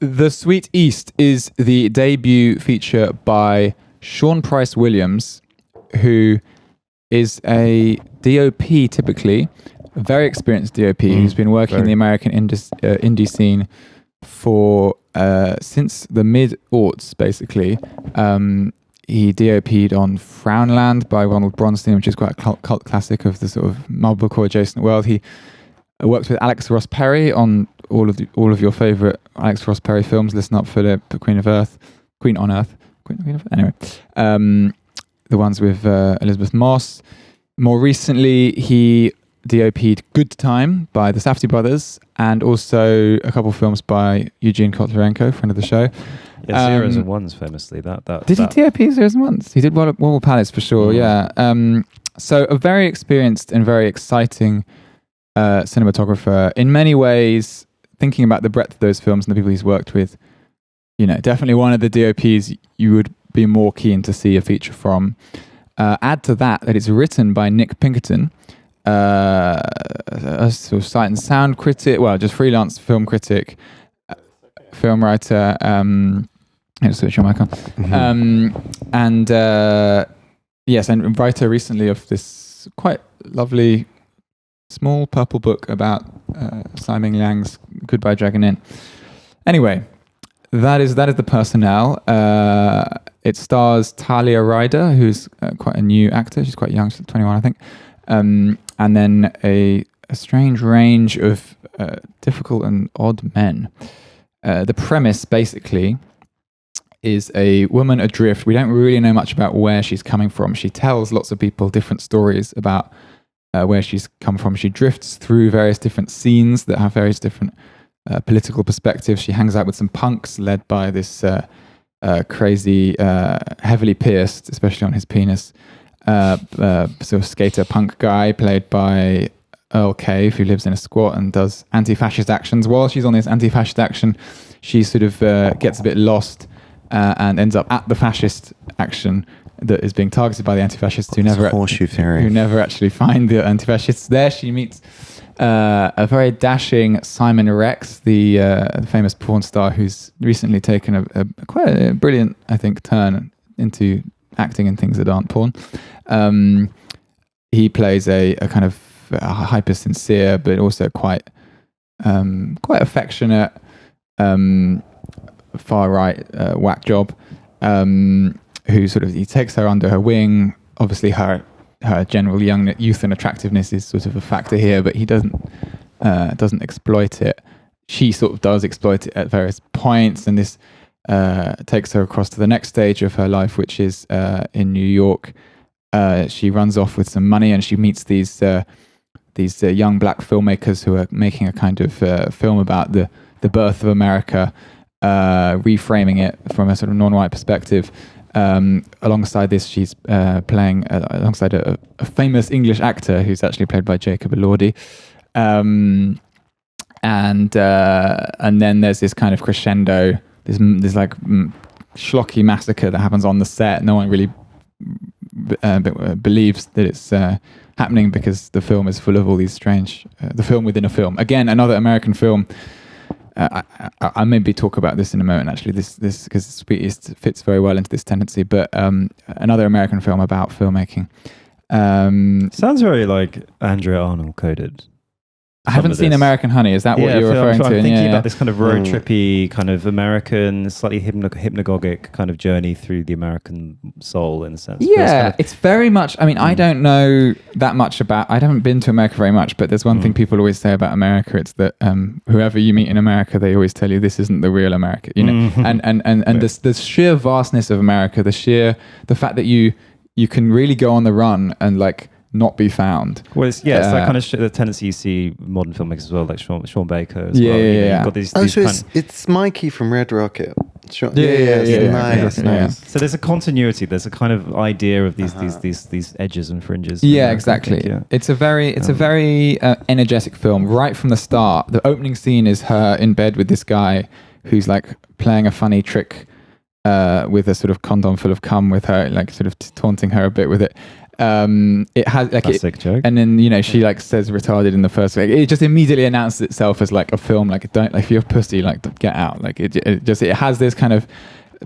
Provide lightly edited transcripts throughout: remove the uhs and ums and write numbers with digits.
The Sweet East is the debut feature by Sean Price Williams, who is a DOP typically, a very experienced DOP who's been working in the American indie scene for since the mid-aughts, basically. He DOP'd on Frownland by Ronald Bronstein, which is quite a cult classic of the sort of mumblecore adjacent world. He worked with Alex Ross Perry on all of your favourite Alex Ross Perry films. Listen Up, Philip, Queen on Earth. Anyway, the ones with Elizabeth Moss. More recently, he DOP'd Good Time by the Safdie brothers, and also a couple of films by Eugene Kotlarenko, friend of the show. Yeah, Zeros and Ones, famously. Did he DOP Zeros and Ones? He did Wall Palace for sure. Yeah. So a very experienced and very exciting cinematographer. In many ways, thinking about the breadth of those films and the people he's worked with, definitely one of the DOPs you would be more keen to see a feature from. Add to that it's written by Nick Pinkerton, a sort of sight and sound critic, just freelance film critic, film writer. Switch your mic on. And writer recently of this quite lovely small purple book about Simon Liang's Goodbye Dragon Inn. Anyway, that is the personnel. It stars Talia Ryder, who's quite a new actor. She's quite young. She's 21, I think. And then a strange range of difficult and odd men. The premise, basically, is a woman adrift. We don't really know much about where she's coming from. She tells lots of people different stories about where she's come from. She drifts through various different scenes that have various different political perspectives. She hangs out with some punks led by this crazy, heavily pierced, especially on his penis, sort of skater punk guy played by Earl Cave, who lives in a squat and does anti-fascist actions. While she's on this anti-fascist action, she sort of gets a bit lost and ends up at the fascist action that is being targeted by the anti-fascists who never actually find the anti-fascists. There she meets a very dashing Simon Rex, the famous porn star who's recently taken a quite a brilliant, I think, turn into acting in things that aren't porn. He plays a kind of hyper sincere, but also quite affectionate, far right whack job. Who sort of, he takes her under her wing. Obviously, her general youth and attractiveness is sort of a factor here, but he doesn't exploit it. She sort of does exploit it at various points, and this takes her across to the next stage of her life, which is in New York. She runs off with some money, and she meets these young black filmmakers who are making a kind of film about the birth of America, reframing it from a sort of non-white perspective. Alongside this, she's playing alongside a famous English actor who's actually played by Jacob Elordi. And then there's this kind of crescendo, this like schlocky massacre that happens on the set. No one really believes that it's happening because the film is full of all these strange, the film within a film. Again, another American film. I maybe talk about this in a moment, actually, this because Sweet East fits very well into this tendency, but another American film about filmmaking. Sounds very like Andrea Arnold coded. I haven't seen American Honey. Is that what you're referring to? I'm thinking about this kind of road trippy, kind of American, slightly hypnagogic kind of journey through the American soul, in a sense. Yeah, it's very much. I mean, I don't know that much about. I haven't been to America very much, but there's one thing people always say about America. It's that whoever you meet in America, they always tell you this isn't the real America. You know, and the sheer vastness of America, the fact that you can really go on the run and like not be found. Well, it's that kind of the tendency you see in modern filmmakers as well, like Sean Baker as well. You've got these it's Mikey from Red Rocket. Sure. Nice. So there's a continuity. There's a kind of idea of these edges and fringes. Yeah, exactly. It's a very energetic film right from the start. The opening scene is her in bed with this guy who's like playing a funny trick with a sort of condom full of cum with her, like sort of taunting her a bit with it. It has like Classic joke. and then she like says retarded in the first like it just immediately announces itself as like a film like don't like if you're a pussy like get out like it has this kind of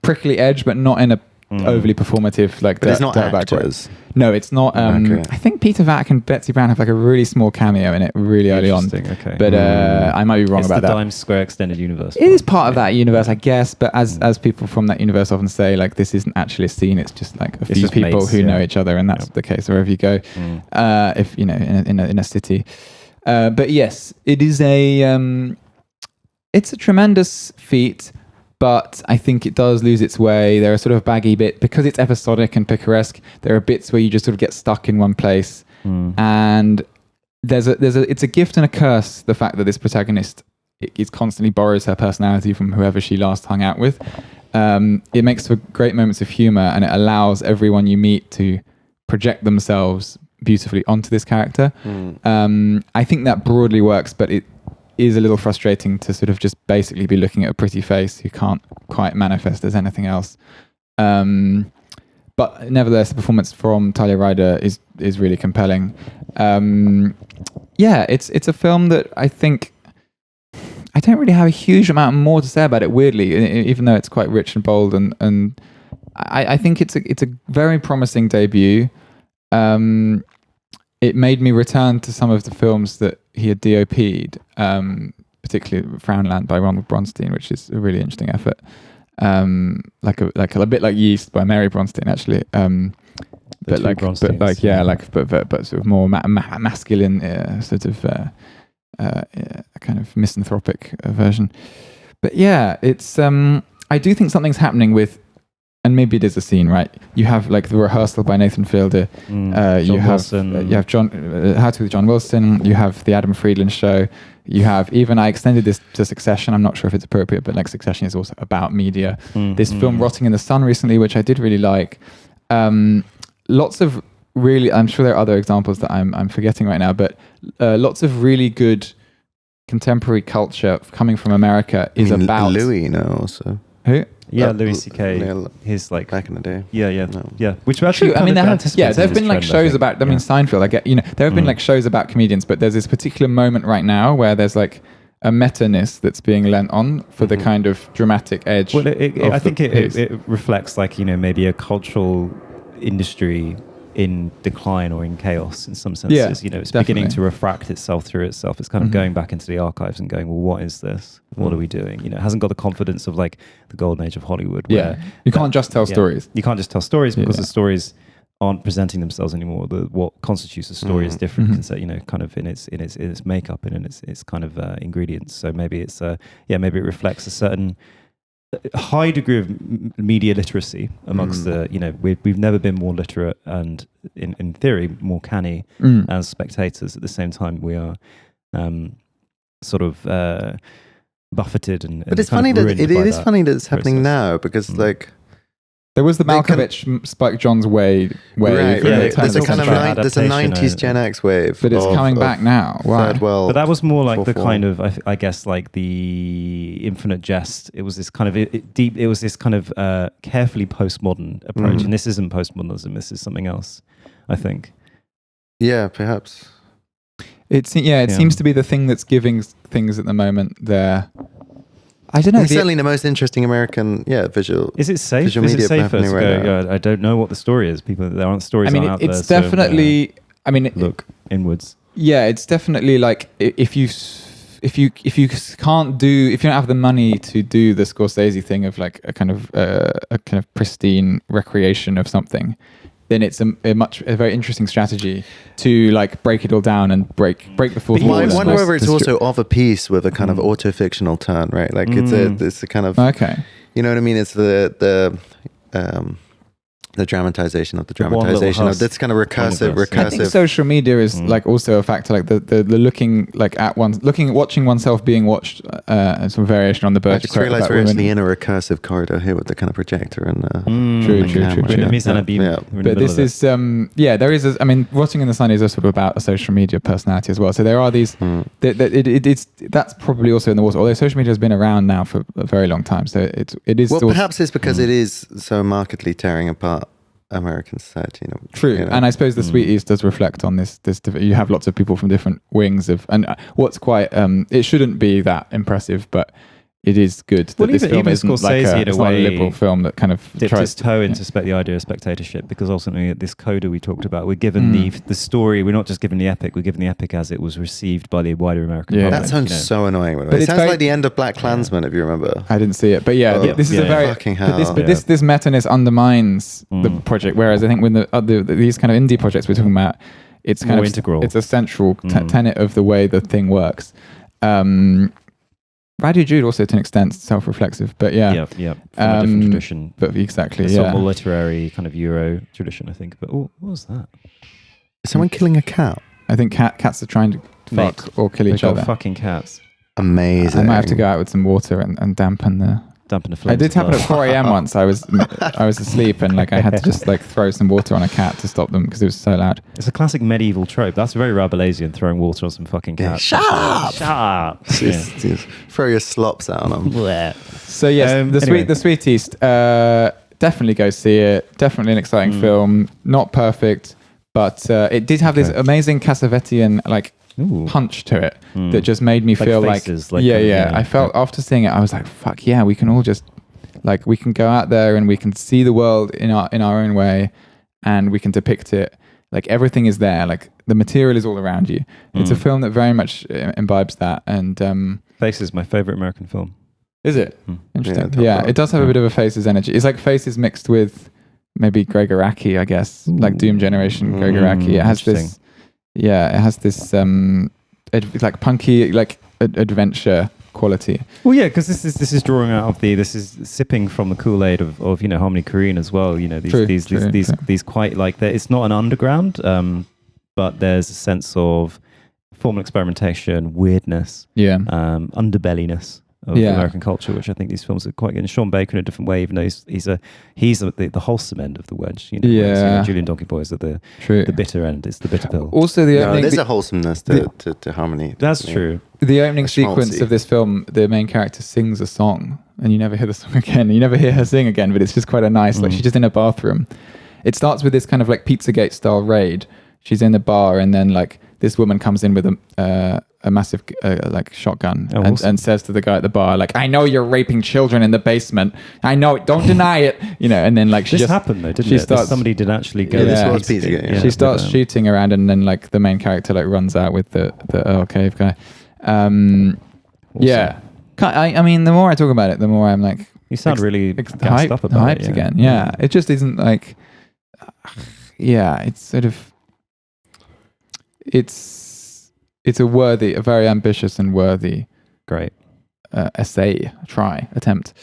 prickly edge but not in a overly performative like But it's not dirtbag way. actors. No, it's not. Okay. I think Peter Vack and Betsy Brown have like a really small cameo in it really early on. Okay. But I might be wrong It's about the that. Times Square extended universe. It is part of that universe, I guess. But as people from that universe often say, like this isn't actually a scene. It's just like a few just people mates, who know each other, and that's the case wherever you go. If in a city. But yes, it is it's a tremendous feat. But I think it does lose its way. There are sort of baggy bits because it's episodic and picaresque. There are bits where you just sort of get stuck in one place, and it's a gift and a curse. The fact that this protagonist is constantly borrows her personality from whoever she last hung out with. It makes for great moments of humor, and it allows everyone you meet to project themselves beautifully onto this character. I think that broadly works, but it is a little frustrating to sort of just basically be looking at a pretty face who can't quite manifest as anything else. But nevertheless, the performance from Talia Ryder is really compelling. It's a film that I think I don't really have a huge amount more to say about it, weirdly, even though it's quite rich and bold, and I think it's a very promising debut. It made me return to some of the films that he had DOP'd, particularly Frownland by Ronald Bronstein, which is a really interesting effort. Like a bit like Yeast by Mary Bronstein, actually. But sort of more masculine, sort of kind of misanthropic version. But yeah, it's I do think something's happening with. And maybe it is a scene, right? You have like the rehearsal by Nathan Fielder. You have John How to with John Wilson. You have the Adam Friedland show. You have even I extended this to Succession. I'm not sure if it's appropriate, but like Succession is also about media. This film Rotting in the Sun recently, which I did really like. Lots of really, I'm sure there are other examples that I'm forgetting right now, but lots of really good contemporary culture coming from America is about Louis also. Who? Yeah, Louis C.K. His like back in the day. Yeah. Which actually, I mean, there have been like trend, shows about. I mean, Seinfeld. I get there have been like shows about comedians, but there's this particular moment right now where there's like a meta-ness that's being lent on for the kind of dramatic edge. Well, I think it reflects like maybe a cultural industry in decline or in chaos in some senses. Yeah, it's definitely. beginning to refract itself through itself. It's kind of going back into the archives and going, well, what is this? What are we doing? It hasn't got the confidence of like the golden age of Hollywood. Where you can't just tell stories. You can't just tell stories because the stories aren't presenting themselves anymore. What constitutes a story is different, kind of in its makeup and in its kind of ingredients. So maybe it's maybe it reflects a certain high degree of media literacy amongst the we've never been more literate and in theory more canny as spectators. At the same time we are sort of buffeted and but it's funny that it is funny that it's happening now because like there was the Malkovich Spike Jonze wave. Right. There's a kind of there's a 90s adaptation, Gen X wave, but it's coming back now. Wow. Well, but that was more like the kind of I guess like the Infinite Jest. It was this kind of deep. It was this kind of carefully postmodern approach, and this isn't postmodernism. This is something else, I think. Yeah, perhaps. It seems to be the thing that's giving things at the moment there. I don't know. It's certainly the most interesting American, visual. Is it safe? Visual is it media safer to happening go? I don't know what the story is. There aren't stories. I mean, out it's there, definitely. Look inwards. Yeah, it's definitely like if you can't do if you don't have the money to do the Scorsese thing of like a kind of pristine recreation of something, then it's a very interesting strategy to like break it all down and break the fourth wall. I wonder whether it's also of a piece with a kind of auto-fictional turn, right? Like it's a kind of you know what I mean? It's the dramatization of the dramatization of this kind of recursive. I think social media is like also a factor, like the looking like watching oneself being watched, some variation on the Bird. I just realised we're actually in a recursive corridor here with the kind of projector and true. But this is there is. I mean, Rotting in the Sun is a sort of about a social media personality as well. So there are these. That's probably also in the water. Although social media has been around now for a very long time, so it is. Well, perhaps it's because it is so markedly tearing apart American society. True, and I suppose the Sweet East does reflect on this. You have lots of people from different wings of, and what's quite. It shouldn't be that impressive, but it is good that this film isn't like it's not a liberal film that kind of dipped his toe into the idea of spectatorship, because ultimately at this coda we talked about, we're given the story. We're not just given the epic. We're given the epic as it was received by the wider American public. That sounds so annoying. But it sounds like the end of Black Klansman, if you remember. I didn't see it, but this is a very fucking hell. This meta-ness undermines the project. Whereas I think with these kind of indie projects we're talking about, it's kind more of integral. It's a central tenet of the way the thing works. Radio Jude also to an extent self-reflexive, but from a different tradition. But exactly, a sort of more literary kind of Euro tradition, I think. But what was that? Is someone killing a cat? I think cats are trying to fuck or kill each other. Fucking cats. Amazing. I might have to go out with some water and dampen the flames. I did happen at 4 a.m. once. I was asleep and I had to just throw some water on a cat to stop them because it was so loud. It's a classic medieval trope. That's very Rabelaisian, throwing water on some fucking cats. Shut up! Shut up! Just throw your slops out on them. So yes, the Sweet East. Definitely go see it. Definitely an exciting film. Not perfect, but it did have this amazing Cassavetsian punch to it that just made me feel faces, I felt after seeing it, I was like, fuck yeah, we can all just we can go out there and we can see the world in our own way, and we can depict it. Everything is there. The material is all around you. It's a film that very much imbibes that. And Faces, my favorite American film. Is it? Interesting. Yeah, it does have a bit of a Faces energy. It's like Faces mixed with maybe Greg Araki, I guess, Doom Generation Greg Araki. It has this. Yeah, it has this punky adventure quality. Well, yeah, because this is drawing out of this is sipping from the Kool-Aid of Harmony Korine as well. These quite it's not an underground, but there's a sense of formal experimentation, weirdness, underbellyness of American culture, which I think these films are quite good. And Sean Baker in a different way, even though he's the wholesome end of the wedge. Julian Donkey Boy is at the bitter end. It's the bitter pill. Also, there's a wholesomeness to Harmony. That's true. The opening sequence of this film, the main character sings a song, and you never hear the song again. You never hear her sing again, but it's just quite a nice. She's just in a bathroom. It starts with this kind of Pizzagate style raid. She's in the bar, and then this woman comes in with a massive shotgun and says to the guy at the bar, I know you're raping children in the basement. I know it. Don't deny it. And then she this happened though, didn't it? Somebody did actually go. This was Pizzagate. She starts shooting around, and then the main character runs out with the cave guy. Awesome. Yeah. I mean, the more I talk about it, the more I'm you sound really gassed up about hyped again. Yeah, it just isn't it's sort of. It's a very ambitious and worthy great attempt.